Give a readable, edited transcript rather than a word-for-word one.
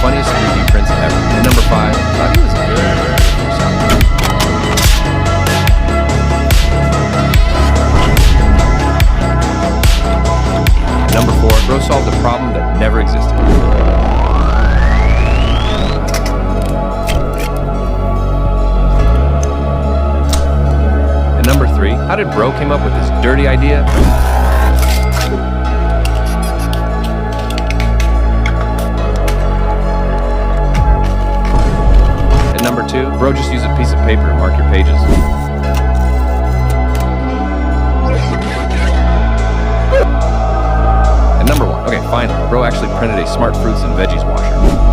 funniest 3D prints ever. And number 5, thought he was good. And number 4, bro solved a problem that never existed. And number 3, how did bro came up with this dirty idea? And number 2, bro just used a piece of paper to mark your pages. And number 1, okay, finally, bro actually printed a Smart Fruits and Veggies washer.